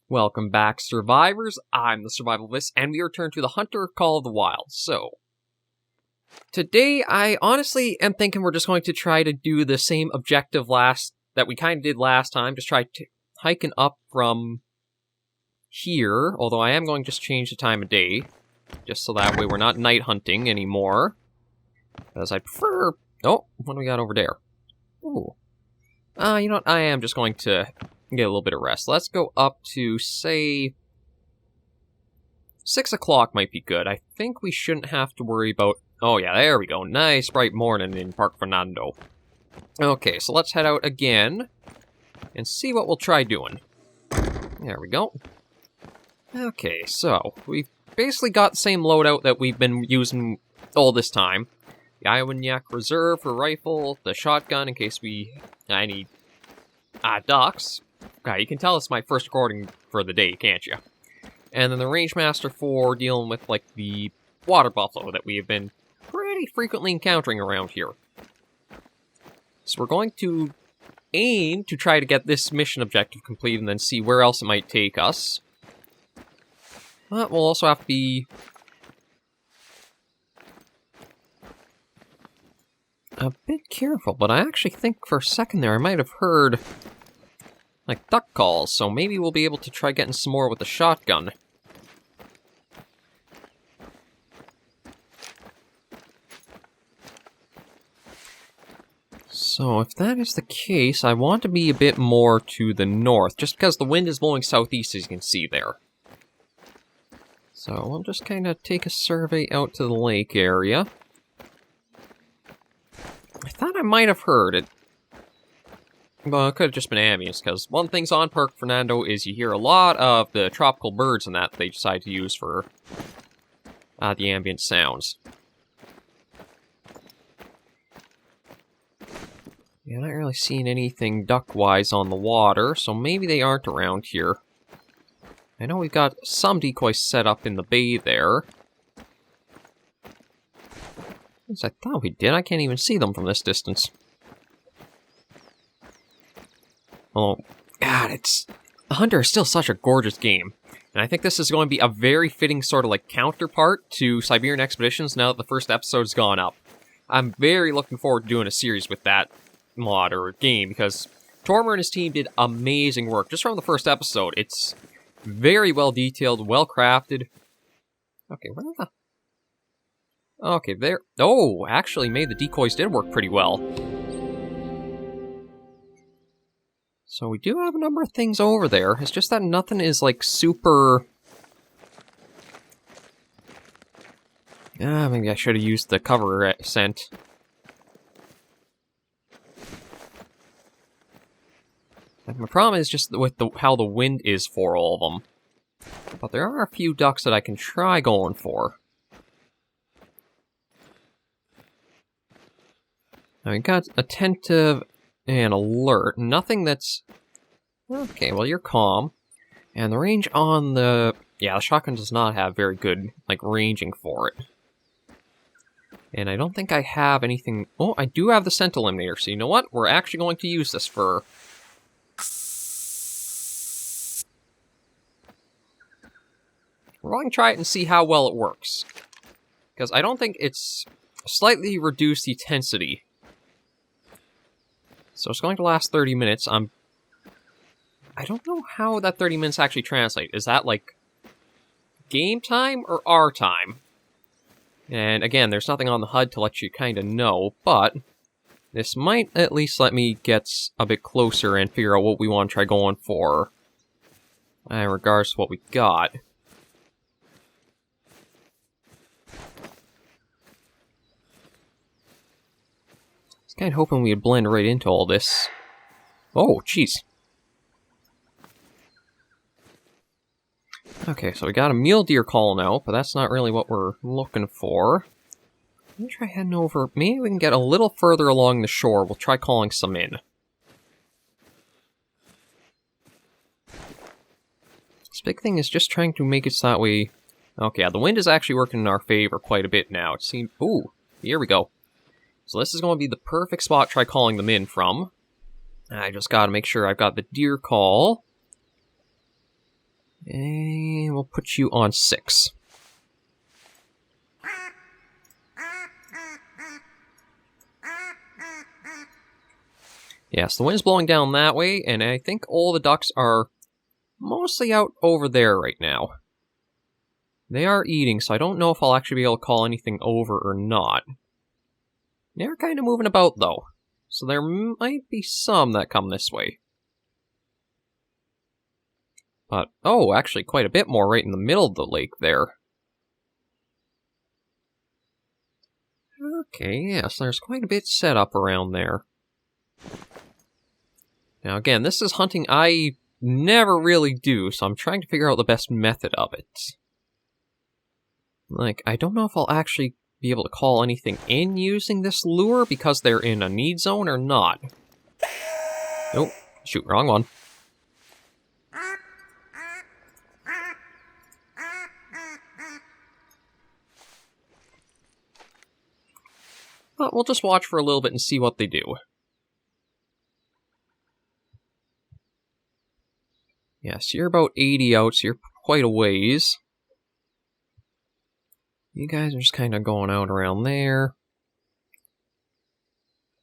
Welcome back, survivors. I'm the SurvivalVis, and we return to the Hunter Call of the Wild. So, today I honestly am thinking we're just going to try to do the same objective that we kind of did last time. Just try hiking up from here, although I am going to just change the time of day, just so that way we're not night hunting anymore. Because I prefer... Oh, what do we got over there? Ooh. You know what? I am just going to get a little bit of rest. Let's go up to, say, 6 o'clock might be good. I think we shouldn't have to worry about... Oh yeah, there we go. Nice bright morning in Park Fernando. Okay, so let's head out again and see what we'll try doing. There we go. Okay, so we've basically got the same loadout that we've been using all this time. The Iceborne Reserve for rifle, the shotgun in case I need ducks. Okay, you can tell it's my first recording for the day, can't you? And then the Rangemaster for dealing with, like, the water buffalo that we have been pretty frequently encountering around here. So we're going to aim to try to get this mission objective complete and then see where else it might take us. But we'll also have to be a bit careful, but I actually think for a second there I might have heard, like, duck calls, so maybe we'll be able to try getting some more with the shotgun. So if that is the case, I want to be a bit more to the north, just because the wind is blowing southeast, as you can see there. So we'll just kind of take a survey out to the lake area. I thought I might have heard it. Well, it could have just been ambience, because one of the things on Park Fernando is you hear a lot of the tropical birds and that they decide to use for the ambient sounds. Yeah, not really seeing anything duck-wise on the water, so maybe they aren't around here. I know we've got some decoys set up in the bay there. As I thought we did, I can't even see them from this distance. Oh, God, The Hunter is still such a gorgeous game. And I think this is going to be a very fitting sort of like counterpart to Siberian Expeditions now that the first episode's gone up. I'm very looking forward to doing a series with that mod or game because Tormer and his team did amazing work just from the first episode. It's very well detailed, well crafted. Okay, where the... Okay, there... Oh, actually, maybe the decoys did work pretty well. So we do have a number of things over there. It's just that nothing is, like, super... maybe I should have used the cover scent. Like, my problem is just with how the wind is for all of them. But there are a few ducks that I can try going for. Now we got attentive and alert. Nothing that's... Okay, well you're calm. And the range on the... Yeah, the shotgun does not have very good, like, ranging for it. And I don't think I have anything... Oh, I do have the scent eliminator, so you know what? We're actually going to use this for... We're going to try it and see how well it works. Because I don't think it's slightly reduced the intensity. So it's going to last 30 minutes. I don't know how that 30 minutes actually translate. Is that, like, game time or our time? And again, there's nothing on the HUD to let you kind of know, but this might at least let me get a bit closer and figure out what we want to try going for in regards to what we got. Kind of hoping we'd blend right into all this. Oh, jeez. Okay, so we got a mule deer calling out, but that's not really what we're looking for. Let me try heading over. Maybe we can get a little further along the shore. We'll try calling some in. This big thing is just trying to make it so that way... Okay, yeah, the wind is actually working in our favor quite a bit now. It seems... Ooh, here we go. So this is going to be the perfect spot to try calling them in from. I just got to make sure I've got the deer call. And we'll put you on 6. Yes, the wind's blowing down that way, and I think all the ducks are mostly out over there right now. They are eating, so I don't know if I'll actually be able to call anything over or not. They're kind of moving about, though, so there might be some that come this way. But, oh, actually quite a bit more right in the middle of the lake there. Okay, yes, there's quite a bit set up around there. Now again, this is hunting I never really do, so I'm trying to figure out the best method of it. Like, I don't know if I'll actually be able to call anything in using this lure because they're in a need zone or not. Oh, shoot, wrong one. But we'll just watch for a little bit and see what they do. Yes, you're about 80 out, so you're quite a ways. You guys are just kind of going out around there.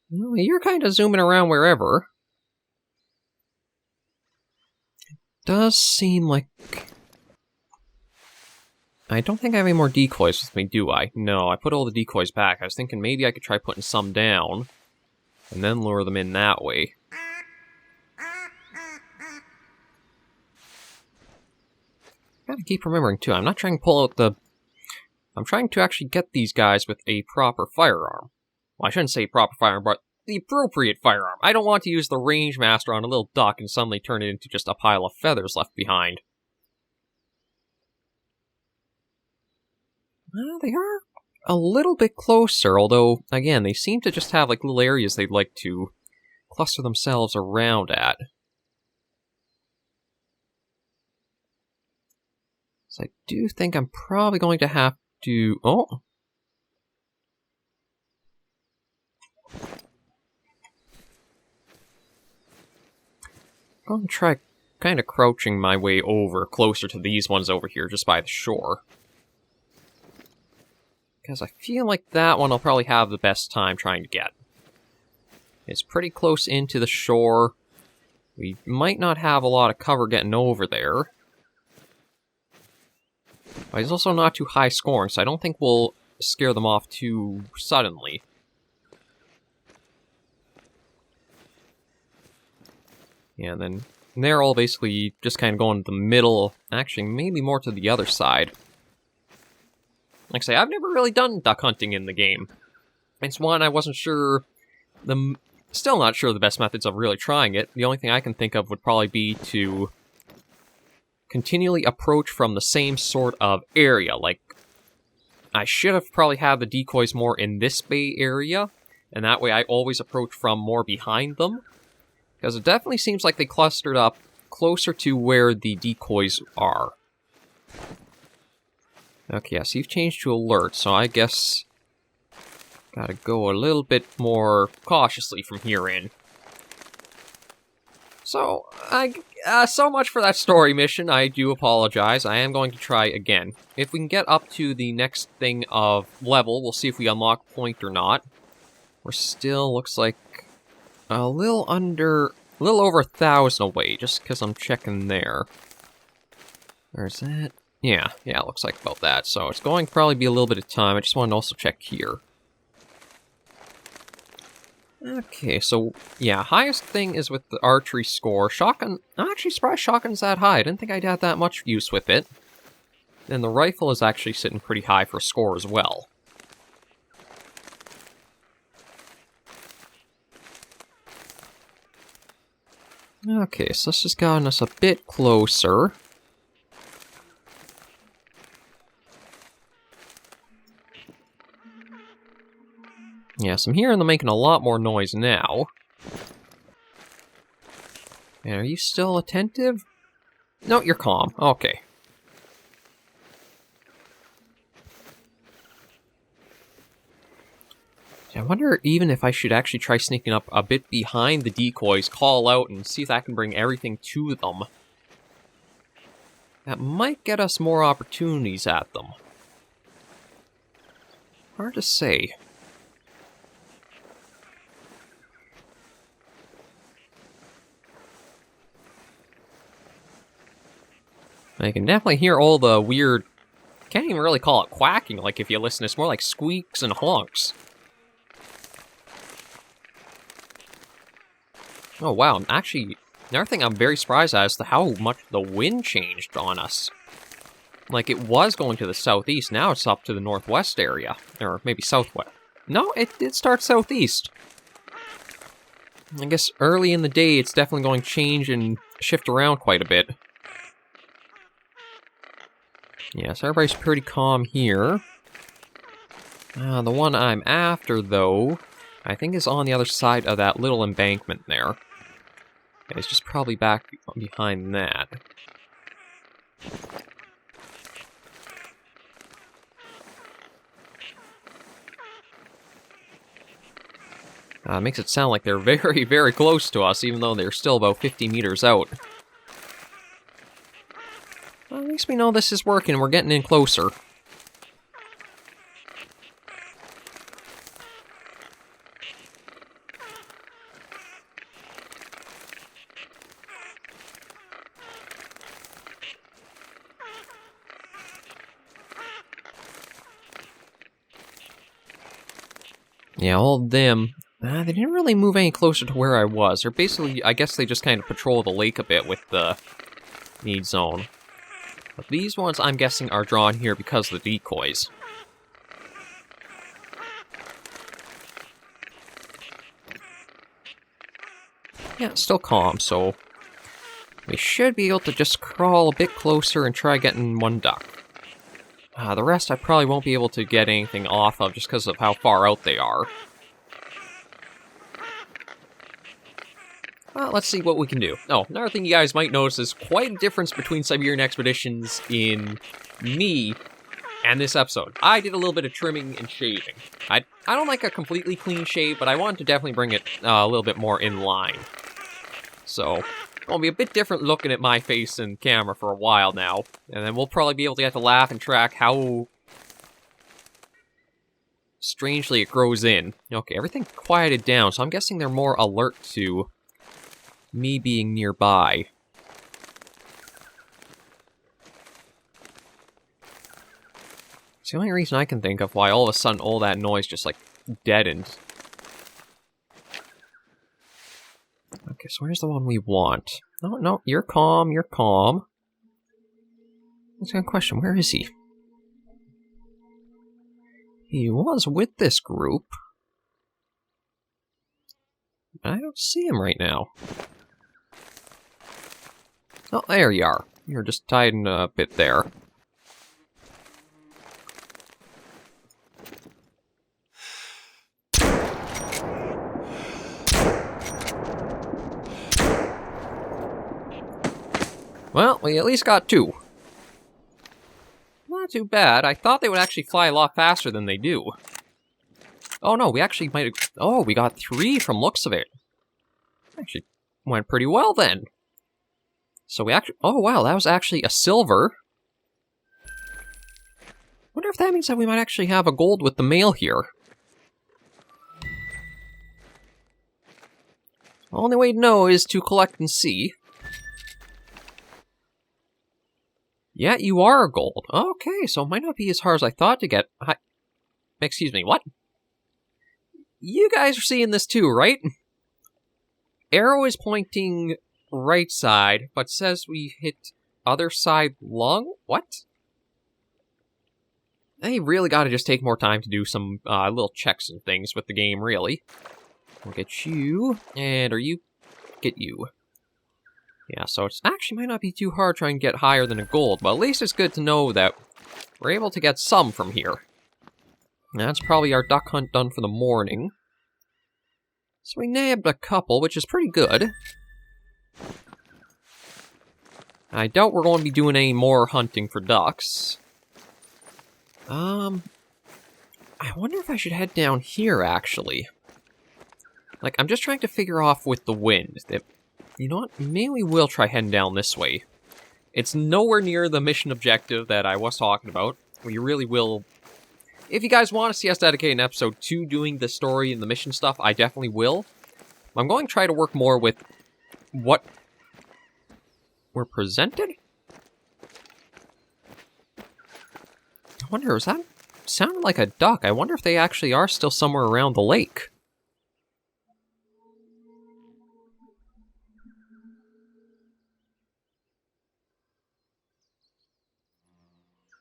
Well, you're kind of zooming around wherever. It does seem like... I don't think I have any more decoys with me, do I? No, I put all the decoys back. I was thinking maybe I could try putting some down, and then lure them in that way. Gotta keep remembering, too, I'm not trying to pull out the... I'm trying to actually get these guys with a proper firearm. Well, I shouldn't say proper firearm, but the appropriate firearm. I don't want to use the range master on a little duck and suddenly turn it into just a pile of feathers left behind. Well, they are a little bit closer, although, again, they seem to just have, like, little areas they'd like to cluster themselves around at. So I do think I'm probably going to have to... Oh! I'm going to try kind of crouching my way over, closer to these ones over here, just by the shore. Because I feel like that one I'll probably have the best time trying to get. It's pretty close into the shore. We might not have a lot of cover getting over there. But he's also not too high scoring, so I don't think we'll scare them off too suddenly. Yeah, and then they're all basically just kind of going to the middle, actually maybe more to the other side. Like I say, I've never really done duck hunting in the game. It's one I wasn't sure, still not sure the best methods of really trying it. The only thing I can think of would probably be to continually approach from the same sort of area. Like, I should have probably had the decoys more in this bay area, and that way I always approach from more behind them. Because it definitely seems like they clustered up closer to where the decoys are. Okay, yeah, so you've changed to alert, so I guess gotta go a little bit more cautiously from here in. So, so much for that story mission. I do apologize. I am going to try again. If we can get up to the next thing of level, we'll see if we unlock point or not. We're still, looks like, a little over 1,000 away, just because I'm checking there. Where's that? Yeah, it looks like about that. So it's going to probably be a little bit of time. I just want to also check here. Okay, so, yeah, highest thing is with the archery score. Shotgun, I'm actually surprised shotgun's that high. I didn't think I'd have that much use with it. And the rifle is actually sitting pretty high for score as well. Okay, so this has gotten us a bit closer. Yes, I'm hearing them making a lot more noise now. And are you still attentive? No, you're calm. Okay. I wonder even if I should actually try sneaking up a bit behind the decoys, call out, and see if I can bring everything to them. that might get us more opportunities at them. Hard to say. I can definitely hear all the weird... Can't even really call it quacking, like if you listen, it's more like squeaks and honks. Oh wow, actually, another thing I'm very surprised at is how much the wind changed on us. Like, it was going to the southeast, now it's up to the northwest area. Or maybe southwest. No, it did start southeast. I guess early in the day, it's definitely going to change and shift around quite a bit. Yeah, so everybody's pretty calm here. The one I'm after, though, I think is on the other side of that little embankment there. It's just probably back behind that. Makes it sound like they're very, very close to us, even though they're still about 50 meters out. Well, at least we know this is working, we're getting in closer. Yeah, all of them, they didn't really move any closer to where I was. They're basically, I guess they just kind of patrol the lake a bit with the need zone. But these ones, I'm guessing, are drawn here because of the decoys. Yeah, it's still calm, so we should be able to just crawl a bit closer and try getting one duck. The rest I probably won't be able to get anything off of just because of how far out they are. Well, let's see what we can do. Oh, another thing you guys might notice is quite a difference between Siberian Expeditions in me and this episode. I did a little bit of trimming and shaving. I don't like a completely clean shave, but I wanted to definitely bring it a little bit more in line. So, it'll be a bit different looking at my face in camera for a while now. And then we'll probably be able to get to laugh and track how strangely it grows in. Okay, everything quieted down, so I'm guessing they're more alert to me being nearby. It's the only reason I can think of why all of a sudden all that noise just, like, deadened. Okay, so where's the one we want? Oh, no, you're calm, you're calm. That's a good question, where is he? He was with this group. I don't see him right now. Oh, there you are. You're just tied in a bit there. Well, we at least got two. Not too bad. I thought they would actually fly a lot faster than they do. Oh no, we actually might have... Oh, we got three from looks of it. Actually went pretty well then. So we actually... Oh wow, that was actually a silver. Wonder if that means that we might actually have a gold with the mail here. Only way to know is to collect and see. Yeah, you are a gold. Okay, so it might not be as hard as I thought to get. Excuse me, what? You guys are seeing this too, right? Arrow is pointing right side, but says we hit other side lung? What? They really gotta just take more time to do some little checks and things with the game, really. We'll get you, and you get you. Yeah, so it actually might not be too hard trying to get higher than a gold, but at least it's good to know that we're able to get some from here. That's probably our duck hunt done for the morning. So we nabbed a couple, which is pretty good. I doubt we're going to be doing any more hunting for ducks. I wonder if I should head down here, actually. Like, I'm just trying to figure off with the wind. You know what? Maybe we will try heading down this way. It's nowhere near the mission objective that I was talking about. We really will... If you guys want to see us dedicate an episode to doing the story and the mission stuff, I definitely will. I'm going to try to work more with what we're presented? I wonder, was that... sounded like a duck. I wonder if they actually are still somewhere around the lake.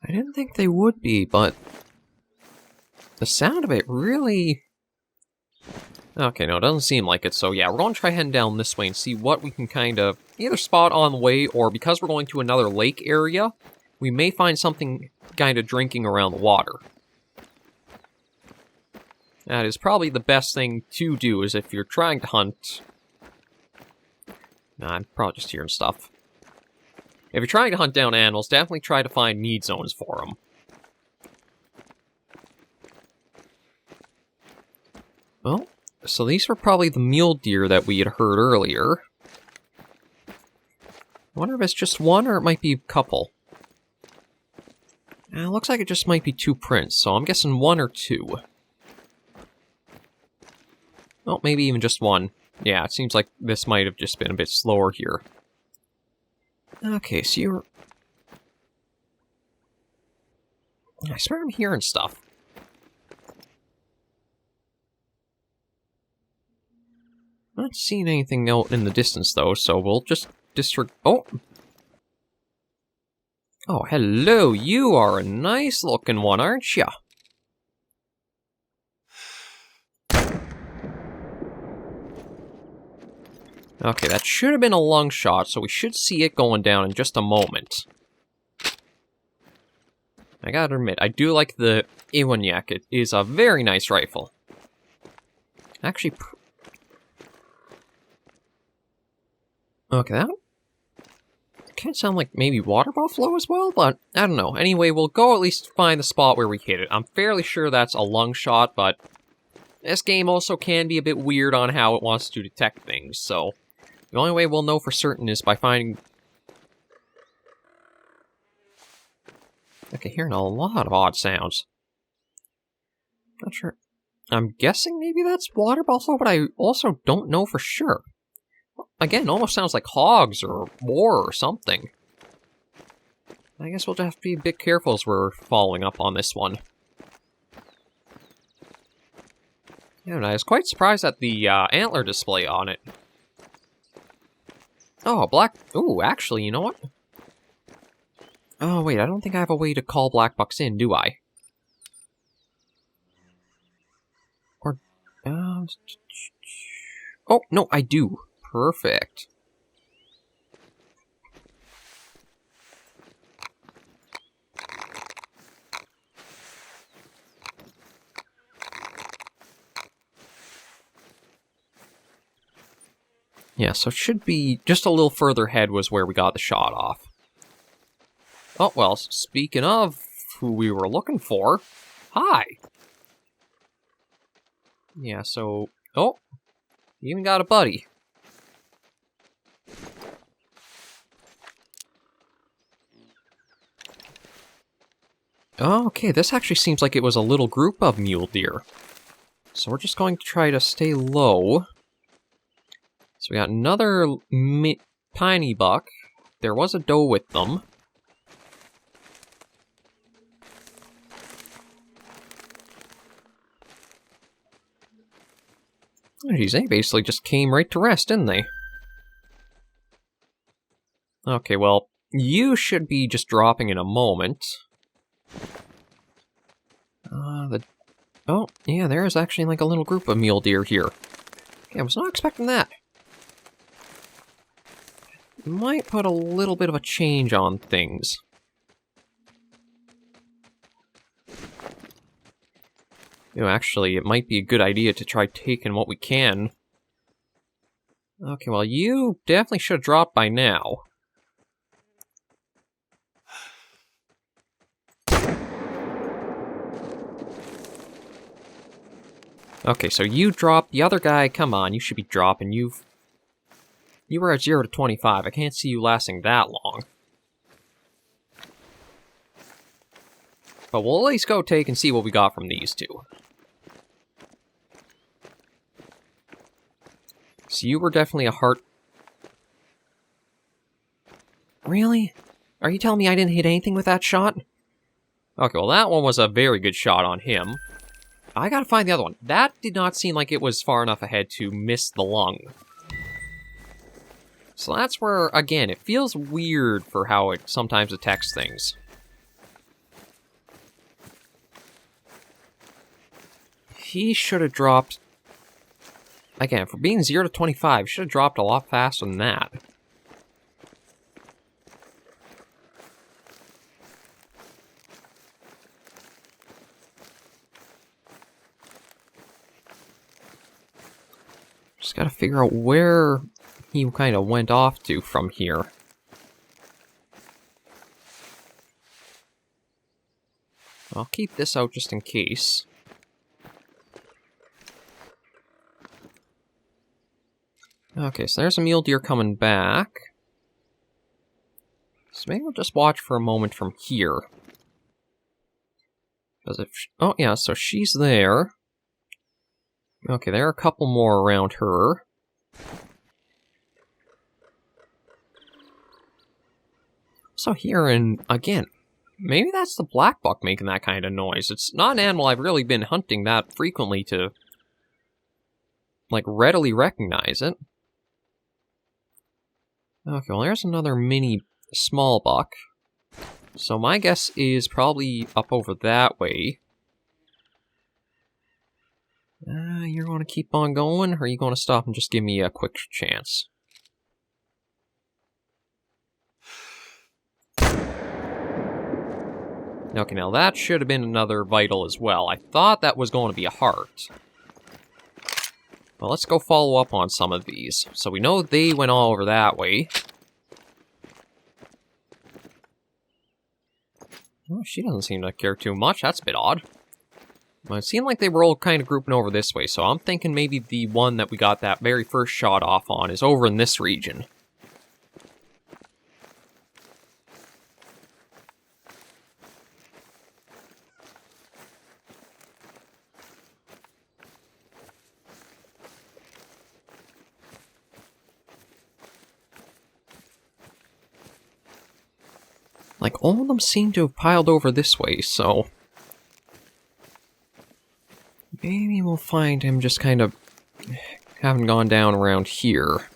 I didn't think they would be, but the sound of it really... Okay, no, it doesn't seem like it, so yeah, we're going to try heading down this way and see what we can kind of either spot on the way, or because we're going to another lake area, we may find something kind of drinking around the water. That is probably the best thing to do, is if you're trying to hunt... Nah, I'm probably just hearing stuff. If you're trying to hunt down animals, definitely try to find need zones for them. Well, so these were probably the mule deer that we had heard earlier. I wonder if it's just one or it might be a couple. It looks like it just might be two prints, so I'm guessing one or two. Oh, maybe even just one. Yeah, it seems like this might have just been a bit slower here. Okay, so you're... I swear I'm hearing stuff. Not seeing anything out in the distance, though, so we'll just disregard... Oh! Oh, hello! You are a nice-looking one, aren't ya? Okay, that should have been a long shot, so we should see it going down in just a moment. I gotta admit, I do like the Iwanyek. It is a very nice rifle. Actually... Okay, that kind of sound like maybe water buffalo as well, but I don't know. Anyway, we'll go at least find the spot where we hit it. I'm fairly sure that's a lung shot, but this game also can be a bit weird on how it wants to detect things, so... The only way we'll know for certain is by finding... Okay, hearing a lot of odd sounds. Not sure. I'm guessing maybe that's water buffalo, but I also don't know for sure. Again, almost sounds like hogs or boar or something. I guess we'll just have to be a bit careful as we're following up on this one. Yeah, and I was quite surprised at the antler display on it. Oh, black... Ooh, actually, you know what? Oh, wait, I don't think I have a way to call black bucks in, do I? Or... Oh, no, I do. Perfect. Yeah, so it should be just a little further ahead was where we got the shot off. Oh, well, speaking of who we were looking for, hi! Yeah, so... Oh, you even got a buddy. Oh, okay, this actually seems like it was a little group of mule deer. So we're just going to try to stay low. So we got another tiny buck. There was a doe with them. Oh, geez, they basically just came right to rest, didn't they? Okay, well, you should be just dropping in a moment. Oh, yeah, there is actually like a little group of mule deer here. Okay, I was not expecting that. Might put a little bit of a change on things. You know, actually, it might be a good idea to try taking what we can. Okay, well, you definitely should have dropped by now. Okay, so you dropped. The other guy, come on, you should be dropping. You were at 0 to 25. I can't see you lasting that long. But we'll at least go take and see what we got from these two. So you were definitely a heart... Really? Are you telling me I didn't hit anything with that shot? Okay, well that one was a very good shot on him. I gotta find the other one. That did not seem like it was far enough ahead to miss the lung. So that's where, again, it feels weird for how it sometimes detects things. He should have dropped... Again, for being 0 to 25, should have dropped a lot faster than that. Just gotta figure out where he kind of went off to from here. I'll keep this out just in case. Okay, so there's a mule deer coming back. So maybe we'll just watch for a moment from here. Because if... Oh, yeah, so she's there. Okay, there are a couple more around her. So here, and again, maybe that's the black buck making that kind of noise. It's not an animal I've really been hunting that frequently to, like, readily recognize it. Okay, well, there's another mini small buck. So my guess is probably up over that way. You're going to keep on going, or are you going to stop and just give me a quick chance? Okay, now that should have been another vital as well. I thought that was going to be a heart. Well, let's go follow up on some of these. So we know they went all over that way. Oh, she doesn't seem to care too much. That's a bit odd. Well, it seemed like they were all kind of grouping over this way, so I'm thinking maybe the one that we got that very first shot off on is over in this region. Like, all of them seem to have piled over this way, so... Maybe we'll find him just kind of having gone down around here.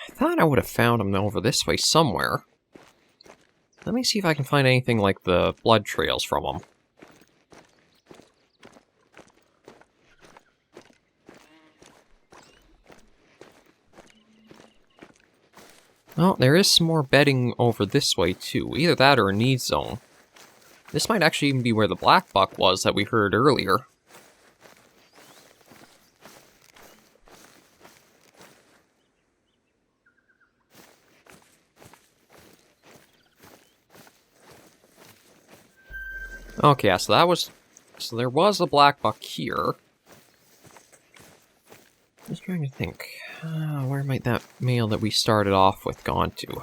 I thought I would have found him over this way somewhere. Let me see if I can find anything like the blood trails from him. Oh, there is some more bedding over this way, too. Either that or a need zone. This might actually even be where the black buck was that we heard earlier. Okay, yeah, so that was... So there was a black buck here. Just trying to think. Where might that male that we started off with gone to?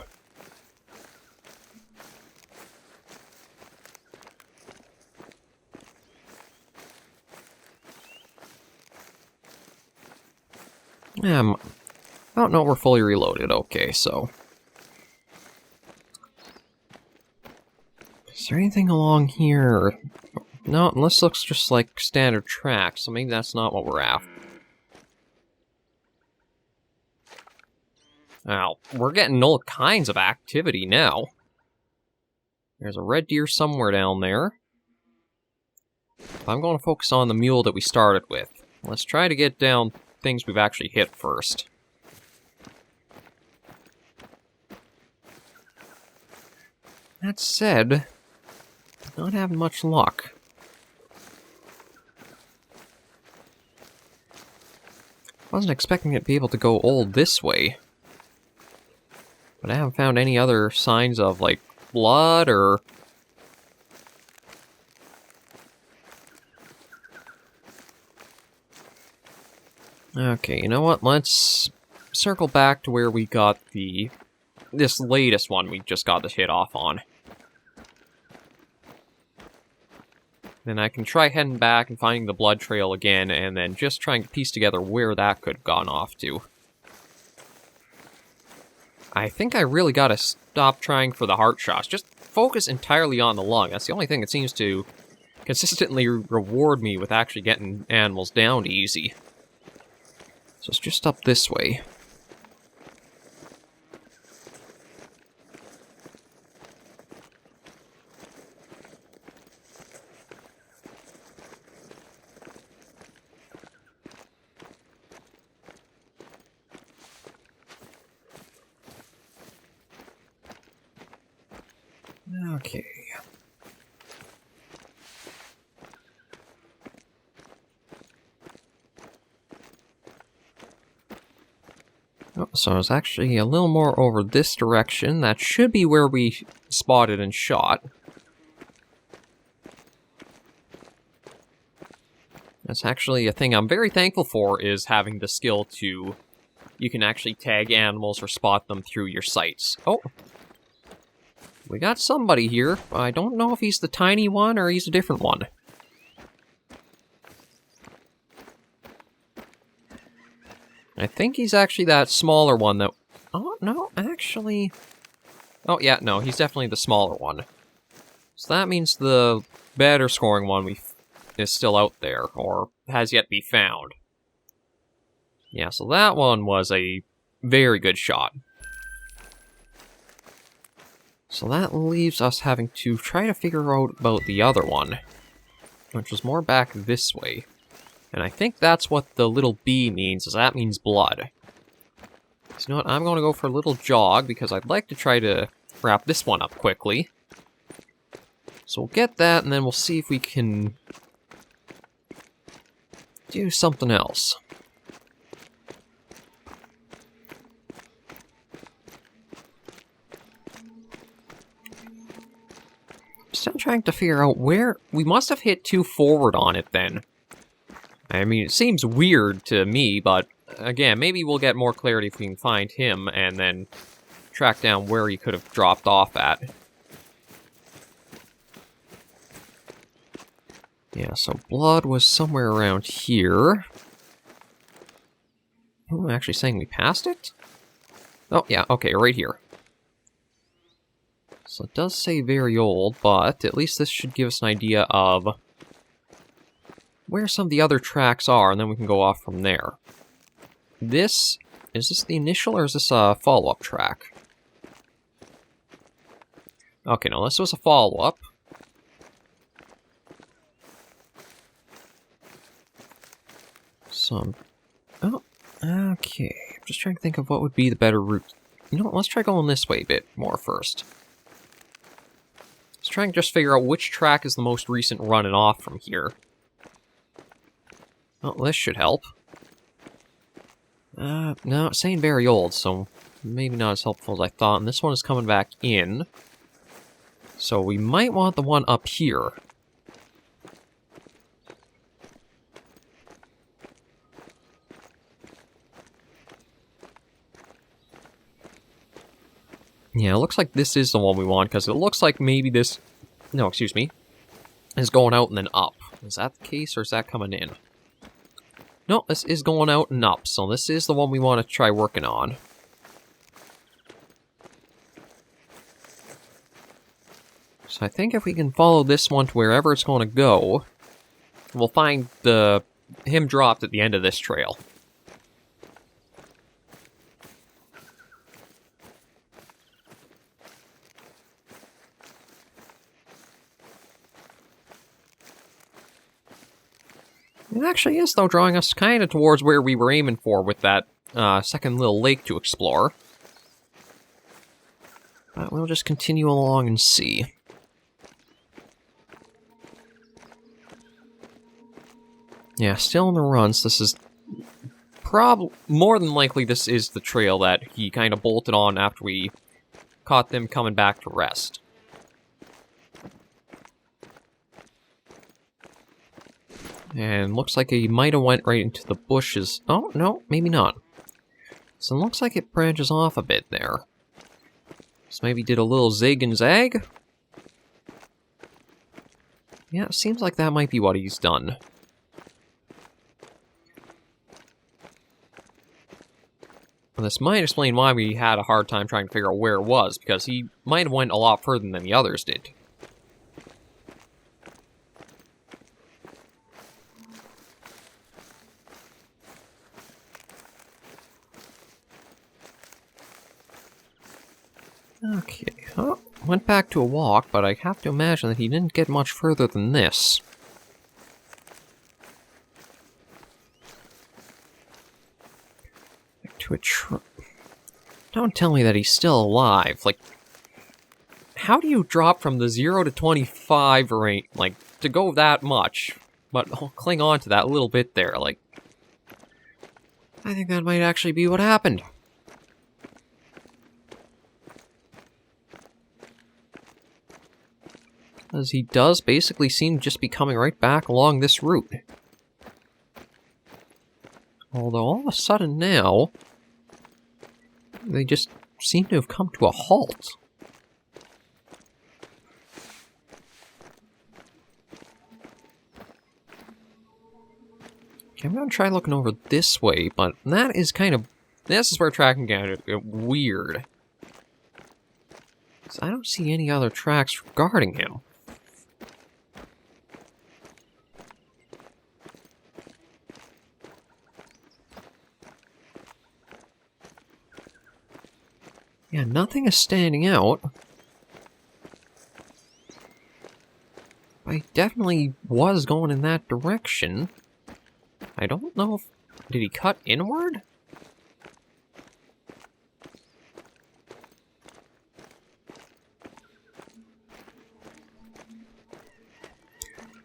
I don't know, we're fully reloaded. Okay, so... Is there anything along here? No, this looks just like standard tracks, so maybe that's not what we're after. Now, we're getting all kinds of activity now. There's a red deer somewhere down there. I'm going to focus on the mule that we started with. Let's try to get down things we've actually hit first. That said, not having much luck. Wasn't expecting it to be able to go all this way. But I haven't found any other signs of, like, blood or... Okay, you know what? Let's circle back to where we got this latest one we just got the hit off on. Then I can try heading back and finding the blood trail again, and then just trying to piece together where that could have gone off to. I think I really gotta stop trying for the heart shots. Just focus entirely on the lung. That's the only thing that seems to consistently reward me with actually getting animals down easy. So it's just up this way. Okay. Oh, so it's actually a little more over this direction. That should be where we spotted and shot. That's actually a thing I'm very thankful for, is having the skill to... You can actually tag animals or spot them through your sights. Oh! We got somebody here. I don't know if he's the tiny one or he's a different one. I think he's actually that smaller one that... Oh, no, actually... Oh, yeah, no, he's definitely the smaller one. So that means the better scoring one is still out there, or has yet to be found. Yeah, so that one was a very good shot. So that leaves us having to try to figure out about the other one, which was more back this way. And I think that's what the little B means, is that means blood. So you know what, I'm going to go for a little jog, because I'd like to try to wrap this one up quickly. So we'll get that, and then we'll see if we can do something else. Still trying to figure out where... We must have hit too forward on it then. I mean, it seems weird to me, but again, maybe we'll get more clarity if we can find him and then track down where he could have dropped off at. Yeah, so blood was somewhere around here. Oh, I'm actually saying we passed it? Oh, yeah, okay, right here. So it does say very old, but at least this should give us an idea of where some of the other tracks are, and then we can go off from there. Is this the initial, or is this a follow-up track? Okay, no, this was a follow-up. Oh, okay. I'm just trying to think of what would be the better route. You know what, let's try going this way a bit more first. Let's try and just figure out which track is the most recent running off from here. Oh, this should help. No, it's saying very old, so maybe not as helpful as I thought. And this one is coming back in. So we might want the one up here. Yeah, it looks like this is the one we want, because it looks like maybe this... No, excuse me. Is going out and then up. Is that the case, or is that coming in? No, this is going out and up, so this is the one we want to try working on. So I think if we can follow this one to wherever it's going to go, we'll find him dropped at the end of this trail. It actually is, though, drawing us kind of towards where we were aiming for with that second little lake to explore. But we'll just continue along and see. Yeah, still in the runs. This is more than likely this is the trail that he kind of bolted on after we caught them coming back to rest. And looks like he might have went right into the bushes. Oh, no, maybe not. So it looks like it branches off a bit there. So maybe did a little zig and zag? Yeah, it seems like that might be what he's done. And this might explain why we had a hard time trying to figure out where it was, because he might have went a lot further than the others did. Okay, oh, went back to a walk, but I have to imagine that he didn't get much further than this. Back to a Don't tell me that he's still alive. Like, how do you drop from the 0 to 25 range, like, to go that much, but cling on to that little bit there, like... I think that might actually be what happened. Because he does basically seem to just be coming right back along this route. Although all of a sudden now, they just seem to have come to a halt. Okay, I'm gonna try looking over this way, but that is kind of... This is where tracking can get weird. So I don't see any other tracks regarding him. Yeah, nothing is standing out. But he definitely was going in that direction. I don't know if... Did he cut inward?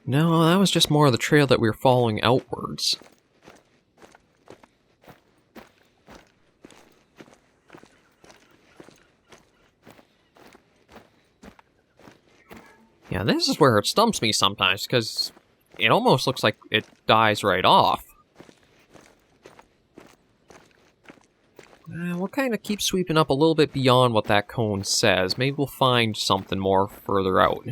No, that was just more of the trail that we were following outwards. Yeah, this is where it stumps me sometimes, because it almost looks like it dies right off. We'll kind of keep sweeping up a little bit beyond what that cone says. Maybe we'll find something more further out.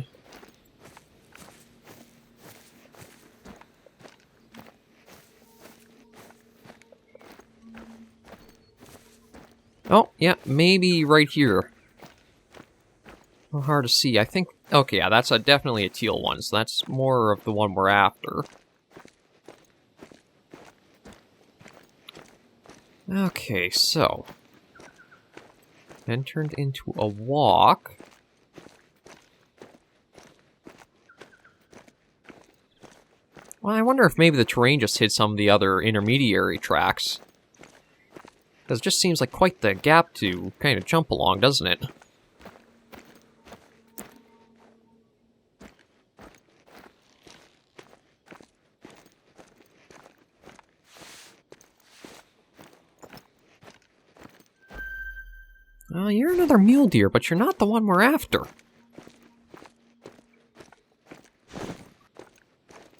Oh, yeah, maybe right here. A little hard to see. I think... Okay, yeah, that's definitely a teal one, so that's more of the one we're after. Okay, so... Then turned into a walk. Well, I wonder if maybe the terrain just hid some of the other intermediary tracks. Because it just seems like quite the gap to kind of jump along, doesn't it? Well, you're another mule deer, but you're not the one we're after.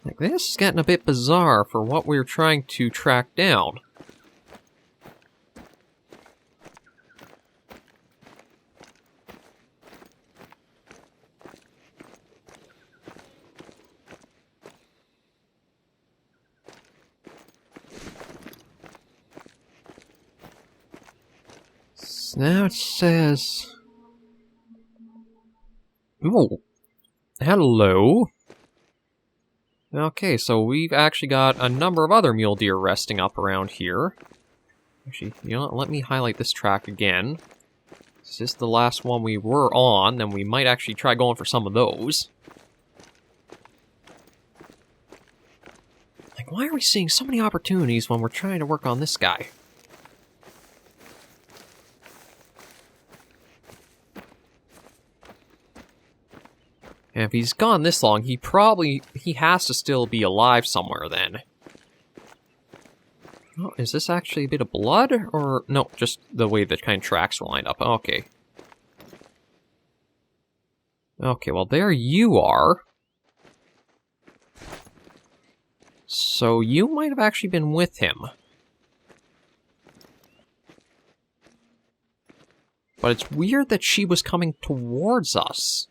Like, this is getting a bit bizarre for what we're trying to track down. Now it says... Oh, hello. Okay, so we've actually got a number of other mule deer resting up around here. Actually, you know what, let me highlight this track again. This is the last one we were on, then we might actually try going for some of those. Like, why are we seeing so many opportunities when we're trying to work on this guy? And if he's gone this long, he has to still be alive somewhere then. Oh, is this actually a bit of blood? Or, no, just the way the kind of tracks were lined up. Okay. Okay, well there you are. So you might have actually been with him. But it's weird that she was coming towards us.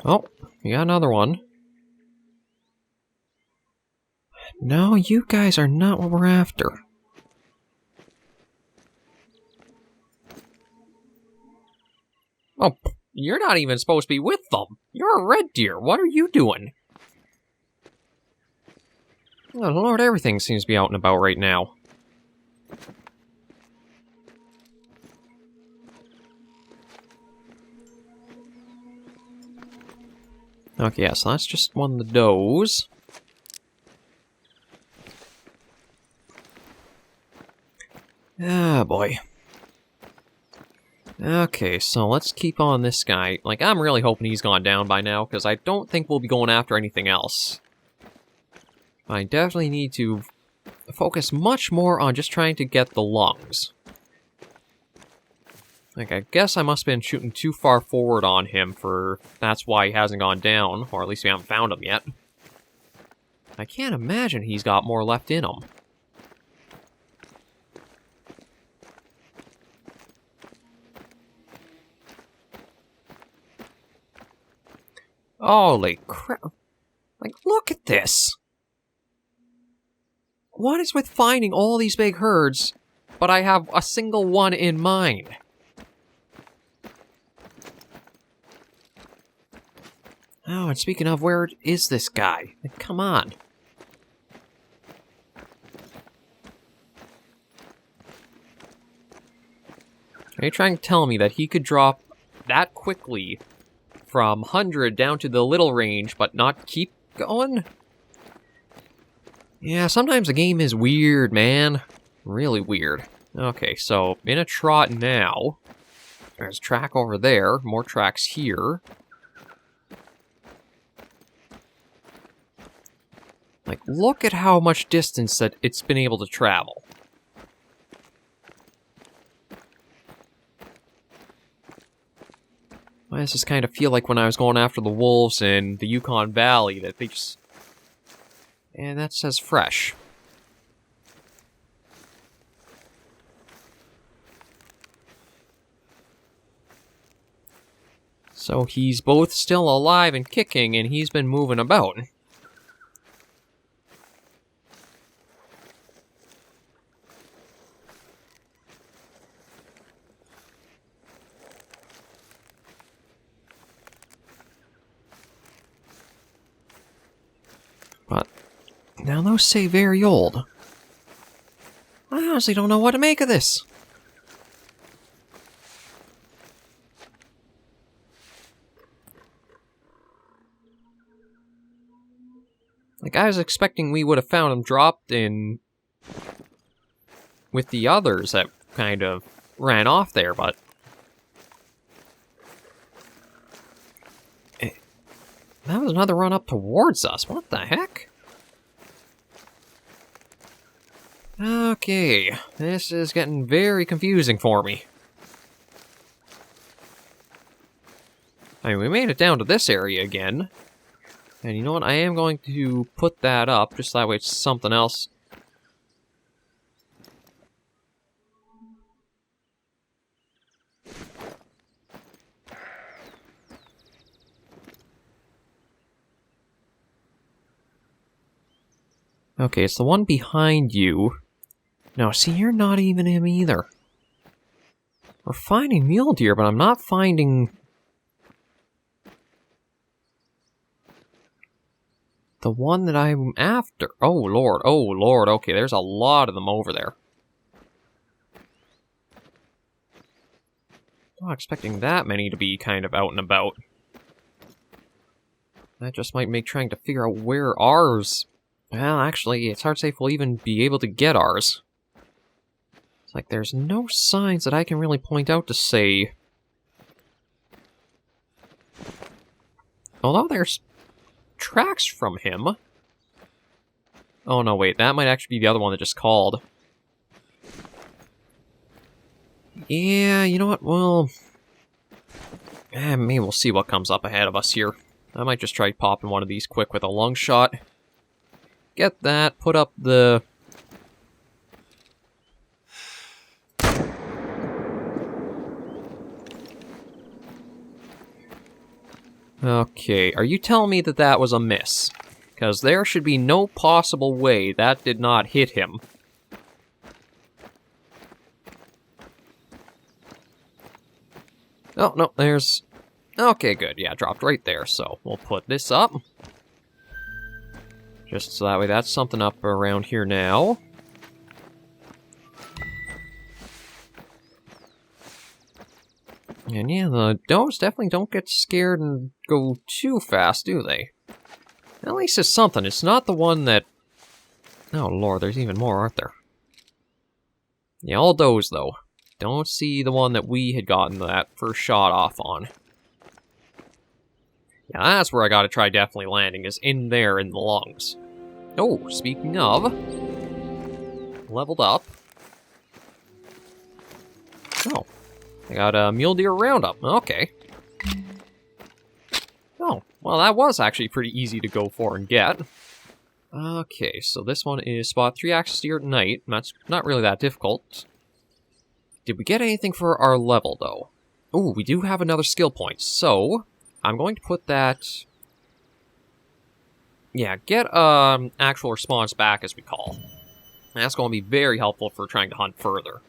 Oh, we got another one. No, you guys are not what we're after. Oh, you're not even supposed to be with them. You're a red deer. What are you doing? Oh, Lord, everything seems to be out and about right now. Okay, yeah, so that's just one of the does. Ah, boy. Okay, so let's keep on this guy. Like, I'm really hoping he's gone down by now, because I don't think we'll be going after anything else. I definitely need to focus much more on just trying to get the lungs. Like, I guess I must have been shooting too far forward on him for... That's why he hasn't gone down, or at least we haven't found him yet. I can't imagine he's got more left in him. Holy crap. Like, look at this! What is with finding all these big herds, but I have a single one in mind? Oh, and speaking of, where is this guy? Like, come on. Are you trying to tell me that he could drop that quickly from 100 down to the little range, but not keep going? Yeah, sometimes the game is weird, man. Really weird. Okay, so in a trot now. There's a track over there, more tracks here. Like, look at how much distance that it's been able to travel. I just kind of feel like when I was going after the wolves in the Yukon Valley, that they just... And that says fresh. So he's both still alive and kicking, and he's been moving about. But now those say very old. I honestly don't know what to make of this. Like, I was expecting we would have found him dropped in with the others that kind of ran off there, but... That was another run up towards us. What the heck? Okay, this is getting very confusing for me. I mean, we made it down to this area again. And you know what? I am going to put that up, just that way it's something else. Okay, it's the one behind you. No, see, you're not even him either. We're finding mule deer, but I'm not finding... the one that I'm after. Oh, Lord. Oh, Lord. Okay, there's a lot of them over there. Not expecting that many to be kind of out and about. That just might make trying to figure out where ours... Well, actually, it's hard to say if we'll even be able to get ours. It's like there's no signs that I can really point out to say... Although there's tracks from him. Oh, no, wait. That might actually be the other one that just called. Yeah, you know what? Well, maybe we'll see what comes up ahead of us here. I might just try popping one of these quick with a lung shot. Get that, put up the... Okay, are you telling me that that was a miss? Because there should be no possible way that did not hit him. Oh, no, there's... Okay, good. Yeah, dropped right there, so we'll put this up. Just so that way that's something up around here now. And yeah, the does definitely don't get scared and go too fast, do they? At least it's something. It's not the one that... Oh lord, there's even more, aren't there? Yeah, all does, though. Don't see the one that we had gotten that first shot off on. Yeah, that's where I gotta try definitely landing, is in there in the lungs. Oh, speaking of... Leveled up. Oh. I got a Mule Deer Roundup. Okay. Oh, well that was actually pretty easy to go for and get. Okay, so this one is spot 3 axis deer at night. That's not really that difficult. Did we get anything for our level, though? Ooh, we do have another skill point, so... I'm going to put that... Yeah, get actual response back, as we call. And that's going to be very helpful for trying to hunt further.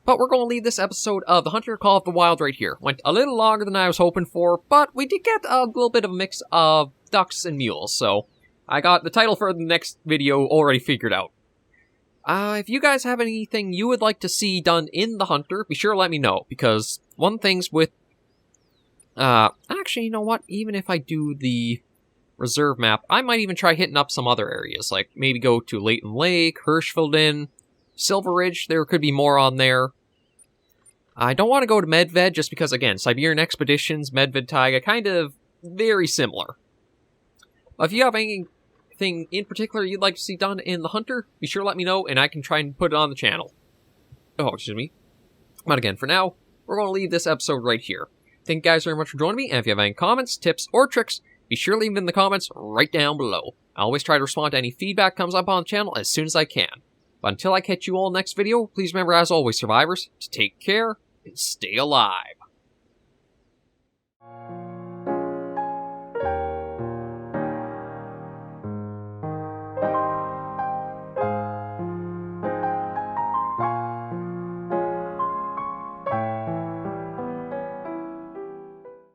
But we're going to leave this episode of The Hunter Call of the Wild right here. Went a little longer than I was hoping for, but we did get a little bit of a mix of ducks and mules, so I got the title for the next video already figured out. If you guys have anything you would like to see done in The Hunter, be sure to let me know, because one of the things with... actually, you know what? Even if I do the reserve map, I might even try hitting up some other areas, like maybe go to Leighton Lake, Hirschfelden, Silver Ridge, there could be more on there. I don't want to go to Medved, just because, again, Siberian Expeditions, Medved Taiga, kind of very similar. But if you have anything in particular you'd like to see done in The Hunter, be sure to let me know, and I can try and put it on the channel. Oh, excuse me. But again, for now, we're going to leave this episode right here. Thank you guys very much for joining me, and if you have any comments, tips, or tricks, be sure to leave them in the comments right down below. I always try to respond to any feedback that comes up on the channel as soon as I can. But until I catch you all next video, please remember, as always, survivors, to take care and stay alive.